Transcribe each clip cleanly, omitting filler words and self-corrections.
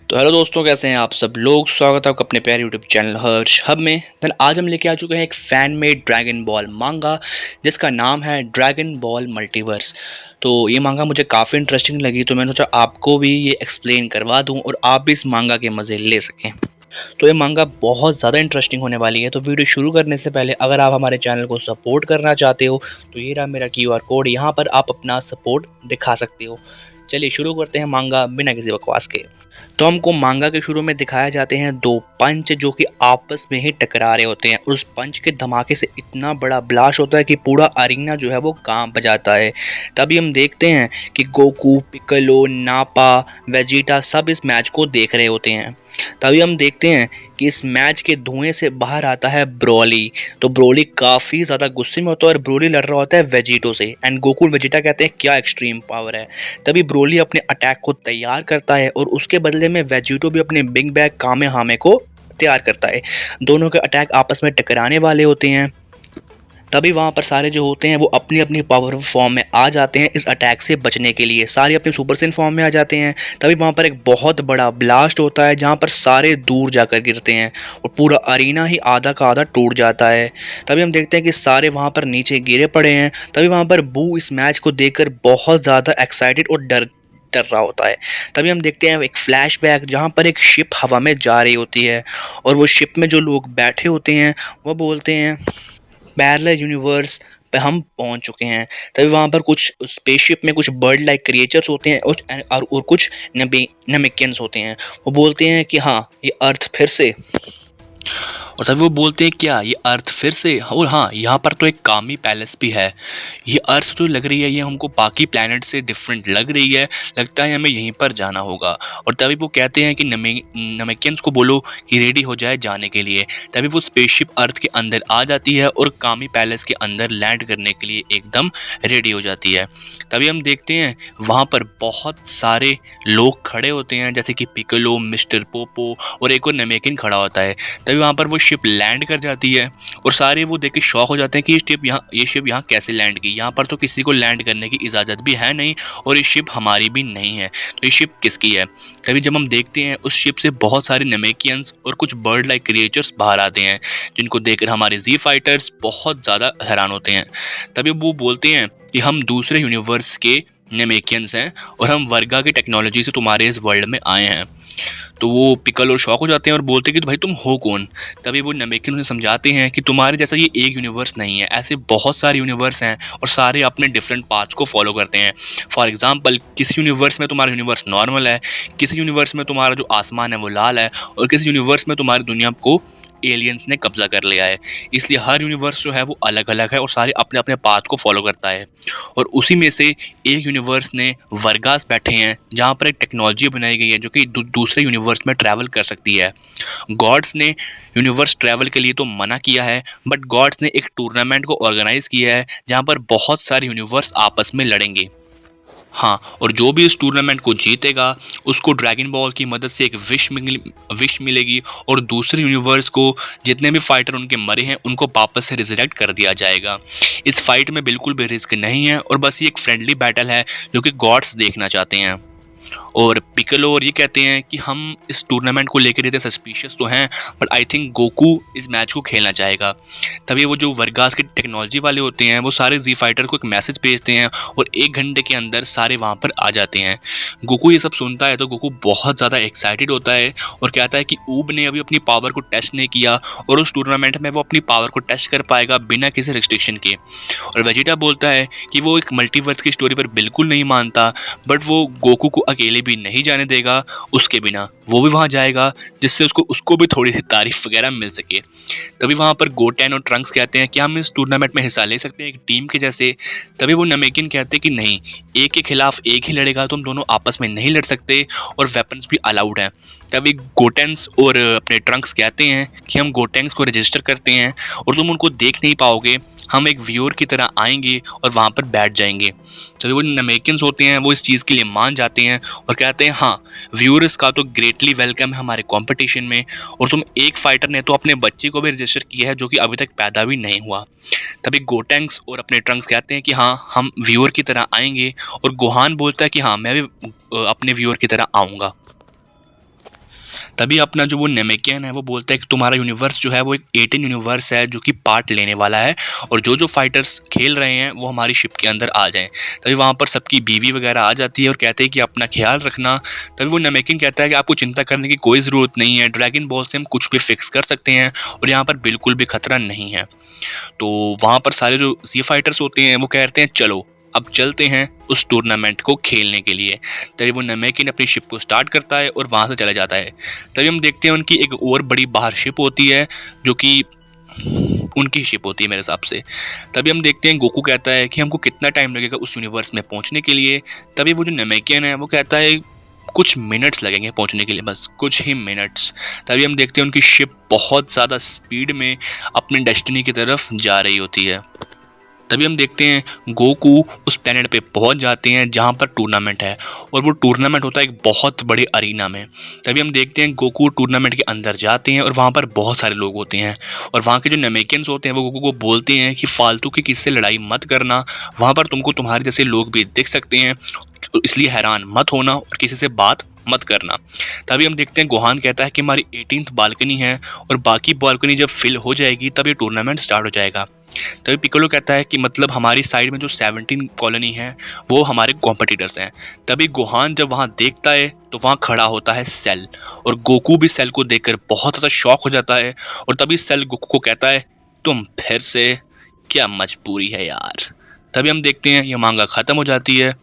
तो हेलो दोस्तों, कैसे हैं आप सब लोग। स्वागत है आपका अपने प्यारे यूट्यूब चैनल हर्ष हब में। आज हम लेके आ चुके हैं एक फ़ैन मेड ड्रैगन बॉल मांगा जिसका नाम है ड्रैगन बॉल मल्टीवर्स। तो ये मांगा मुझे काफ़ी इंटरेस्टिंग लगी, तो मैंने सोचा आपको भी ये एक्सप्लेन करवा दूं और आप भी इस मांगा के मज़े ले सकें। तो ये मांगा बहुत ज़्यादा इंटरेस्टिंग होने वाली है। तो वीडियो शुरू करने से पहले अगर आप हमारे चैनल को सपोर्ट करना चाहते हो तो ये रहा मेरा QR कोड, यहाँ पर आप अपना सपोर्ट दिखा सकते हो। चलिए शुरू करते हैं मांगा बिना किसी बकवास के। तो हमको मांगा के शुरू में दिखाया जाते हैं दो पंच जो कि आपस में ही टकरा रहे होते हैं। उस पंच के धमाके से इतना बड़ा ब्लास्ट होता है कि पूरा अरीना जो है वो कांप जाता है। तभी हम देखते हैं कि गोकू, पिक्कोलो, नापा, वेजिटा सब इस मैच को देख रहे होते हैं। तभी हम देखते हैं कि इस मैच के धुएं से बाहर आता है ब्रोली। तो ब्रोली काफ़ी ज़्यादा गुस्से में होता है और ब्रोली लड़ रहा होता है वेजिटो से। एंड गोकू और वेजिटा कहते हैं क्या एक्सट्रीम पावर है। तभी ब्रोली अपने अटैक को तैयार करता है और उसके बदले में वेजिटो भी अपने बिग बैग कामेहामे को तैयार करता है। दोनों के अटैक आपस में टकराने वाले होते हैं। तभी वहाँ पर सारे जो होते हैं वो अपनी अपनी पावरफुल फॉर्म में आ जाते हैं इस अटैक से बचने के लिए। सारे अपने सुपर सेन फॉर्म में आ जाते हैं। तभी वहाँ पर एक बहुत बड़ा ब्लास्ट होता है जहाँ पर सारे दूर जाकर गिरते हैं और पूरा अरीना ही आधा का आधा टूट जाता है। तभी हम देखते हैं कि सारे वहाँ पर नीचे गिरे पड़े हैं। तभी वहाँ पर बू इस मैच को देखकर बहुत ज़्यादा एक्साइटेड और डर रहा होता है। तभी हम देखते हैं एक फ्लैशबैक जहाँ पर एक शिप हवा में जा रही होती है और वो शिप में जो लोग बैठे होते हैं वो बोलते हैं पैरेलल यूनिवर्स पे हम पहुंच चुके हैं। तभी वहाँ पर कुछ स्पेसशिप में कुछ बर्ड लाइक क्रिएचर्स होते हैं और कुछ नमेकियंस होते हैं। वो बोलते हैं कि हाँ ये अर्थ फिर से, और तभी वो बोलते हैं क्या ये अर्थ फिर से, और हाँ यहाँ पर तो एक कामी पैलेस भी है। ये अर्थ जो लग रही है ये हमको बाकी प्लैनेट से डिफरेंट लग रही है, लगता है हमें यहीं पर जाना होगा। और तभी वो कहते हैं कि नमेकियंस को बोलो कि रेडी हो जाए जाने के लिए। तभी वो स्पेसशिप अर्थ के अंदर आ जाती है और कामी पैलेस के अंदर लैंड करने के लिए एकदम रेडी हो जाती है। तभी हम देखते हैं वहाँ पर बहुत सारे लोग खड़े होते हैं जैसे कि पिक्कोलो, मिस्टर पोपो और एक और नमेकिन खड़ा होता है। तभी वहाँ पर वो शिप लैंड कर जाती है और सारे वो देख के शॉक हो जाते हैं कि ये शिप यहाँ कैसे लैंड की। यहाँ पर तो किसी को लैंड करने की इजाज़त भी है नहीं और ये शिप हमारी भी नहीं है, तो ये शिप किसकी है। तभी जब हम देखते हैं उस शिप से बहुत सारे नमेकियंस और कुछ बर्ड लाइक क्रिएचर्स बाहर आते हैं जिनको देखकर हमारे जी फाइटर्स बहुत ज़्यादा हैरान होते हैं। तभी वो बोलते हैं कि हम दूसरे यूनिवर्स के नेमेकियंस हैं और हम वर्गा की टेक्नोलॉजी से तुम्हारे इस वर्ल्ड में आए हैं। तो वो पिक्कोलो शॉक हो जाते हैं और बोलते हैं कि तो भाई तुम हो कौन। तभी वो नमेकियन उन्हें समझाते हैं कि तुम्हारे जैसा ये एक यूनिवर्स नहीं है, ऐसे बहुत सारे यूनिवर्स हैं और सारे अपने डिफरेंट पाथ्स को फॉलो करते हैं। फॉर एग्जांपल किसी यूनिवर्स में तुम्हारा यूनिवर्स नॉर्मल है, किसी यूनिवर्स में तुम्हारा जो आसमान है वो लाल है और किसी यूनिवर्स में तुम्हारी दुनिया को एलियंस ने कब्जा कर लिया है। इसलिए हर यूनिवर्स जो है वो अलग अलग है और सारे अपने अपने पाथ को फॉलो करता है। और उसी में से एक यूनिवर्स ने वर्गास बैठे हैं जहाँ पर एक टेक्नोलॉजी बनाई गई है जो कि दूसरे यूनिवर्स में ट्रैवल कर सकती है। गॉड्स ने यूनिवर्स ट्रैवल के लिए तो मना किया है, बट गॉड्स ने एक टूर्नामेंट को ऑर्गेनाइज किया है जहाँ पर बहुत सारे यूनिवर्स आपस में लड़ेंगे। हाँ, और जो भी इस टूर्नामेंट को जीतेगा उसको ड्रैगन बॉल की मदद से एक विश मिलेगी और दूसरे यूनिवर्स को जितने भी फाइटर उनके मरे हैं उनको वापस से रिजरेक्ट कर दिया जाएगा। इस फाइट में बिल्कुल भी रिस्क नहीं है और बस ये एक फ्रेंडली बैटल है जो कि गॉड्स देखना चाहते हैं। और पिक्कोलो और ये कहते हैं कि हम इस टूर्नामेंट को लेकर इतने सस्पिशियस तो हैं, बट आई थिंक गोकू इस मैच को खेलना चाहेगा। तभी वो जो वर्गास के टेक्नोलॉजी वाले होते हैं वो सारे जी फाइटर को एक मैसेज भेजते हैं और 1 घंटे के अंदर सारे वहाँ पर आ जाते हैं। गोकू ये सब सुनता है तो गोकू बहुत ज़्यादा एक्साइटेड होता है और कहता है कि ऊब ने अभी अपनी पावर को टेस्ट नहीं किया और उस टूर्नामेंट में वो अपनी पावर को टेस्ट कर पाएगा बिना किसी रिस्ट्रिक्शन के। और वेजिटा बोलता है कि वो एक मल्टीवर्स की स्टोरी पर बिल्कुल नहीं मानता, बट वो गोकू को अकेले भी नहीं जाने देगा, उसके बिना वो भी वहां जाएगा जिससे उसको भी थोड़ी सी तारीफ वगैरह मिल सके। तभी वहां पर गोटेन और ट्रंक्स कहते हैं कि हम इस टूर्नामेंट में हिस्सा ले सकते हैं एक टीम के जैसे। तभी वो नमेकिन कहते हैं कि नहीं, एक के खिलाफ एक ही लड़ेगा, तुम दोनों आपस में नहीं लड़ सकते और वेपन्स भी अलाउड हैं। तभी गोटेंस और अपने ट्रंक्स कहते हैं कि हम गोटेंस को रजिस्टर करते हैं और तुम उनको देख नहीं पाओगे, हम एक व्यूअर की तरह आएंगे और वहाँ पर बैठ जाएंगे। तो वो नमेकियंस होते हैं वो इस चीज़ के लिए मान जाते हैं और कहते हैं हाँ, व्यूअर्स का तो ग्रेटली वेलकम है हमारे कंपटीशन में, और तुम एक फाइटर ने तो अपने बच्चे को भी रजिस्टर किया है जो कि अभी तक पैदा भी नहीं हुआ। तभी गोटेंक्स और अपने ट्रंक्स कहते हैं कि हाँ, हम व्यूअर की तरह आएंगे, और गोहान बोलता है कि हाँ, मैं भी अपने व्यूअर की तरह आऊँगा। तभी अपना जो वो नेमेकियन है वो बोलता है कि तुम्हारा यूनिवर्स जो है वो एक 18 यूनिवर्स है जो कि पार्ट लेने वाला है, और जो जो फाइटर्स खेल रहे हैं वो हमारी शिप के अंदर आ जाएं। तभी वहाँ पर सबकी बीवी वगैरह आ जाती है और कहते हैं कि अपना ख्याल रखना। तभी वो नेमेकियन कहता है कि आपको चिंता करने की कोई ज़रूरत नहीं है, ड्रैगन बॉल से हम कुछ भी फिक्स कर सकते हैं और यहाँ पर बिल्कुल भी खतरा नहीं है। तो वहाँ पर सारे जो सी फाइटर्स होते हैं वो कहते हैं चलो अब चलते हैं उस टूर्नामेंट को खेलने के लिए। तभी वो नेमेकिन अपनी शिप को स्टार्ट करता है और वहाँ से चला जाता है। तभी हम देखते हैं उनकी एक और बड़ी बाहर शिप होती है जो कि उनकी शिप होती है मेरे हिसाब से। तभी हम देखते हैं गोकू कहता है कि हमको कितना टाइम लगेगा उस यूनिवर्स में पहुंचने के लिए। तभी वो जो नेमेकियन है वो कहता है कुछ मिनट्स लगेंगे पहुंचने के लिए, बस कुछ ही मिनट्स। तभी हम देखते हैं उनकी शिप बहुत ज़्यादा स्पीड में अपनी डेस्टिनी की तरफ जा रही होती है। तभी हम देखते हैं गोकू उस प्लेनेट पे पहुंच जाते हैं जहां पर टूर्नामेंट है, और वो टूर्नामेंट होता है एक बहुत बड़े अरीना में। तभी हम देखते हैं गोकू टूर्नामेंट के अंदर जाते हैं और वहां पर बहुत सारे लोग होते हैं, और वहां के जो नेमेकियंस होते हैं वो गोकू को बोलते हैं कि फालतू की किसी से लड़ाई मत करना, वहां पर तुमको तुम्हारे जैसे लोग भी दिख सकते हैं, तो इसलिए हैरान मत होना और किसी से बात मत करना। तभी हम देखते हैं गोहान कहता है कि हमारी 18th बालकनी है और बाकी बालकनी जब फिल हो जाएगी तब ये टूर्नामेंट स्टार्ट हो जाएगा। तभी पिकोलो कहता है कि मतलब हमारी साइड में जो 17 कॉलोनी है वो हमारे कॉम्पिटिटर्स हैं। तभी गोहान जब वहाँ देखता है तो वहाँ खड़ा होता है सेल, और गोकू भी सेल को देखकर बहुत ज़्यादा शॉक हो जाता है, और तभी सेल गोकू को कहता है तुम फिर से, क्या मजबूरी है यार। तभी हम देखते हैं ये मांगा ख़त्म हो जाती है।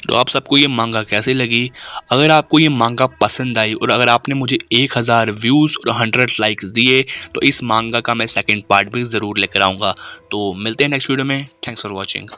तो आप सबको ये मांगा कैसी लगी? अगर आपको ये मांगा पसंद आई और अगर आपने मुझे 1000 व्यूज़ और 100 लाइक्स दिए तो इस मांगा का मैं सेकंड पार्ट भी ज़रूर लेकर आऊँगा। तो मिलते हैं नेक्स्ट वीडियो में। Thanks for watching.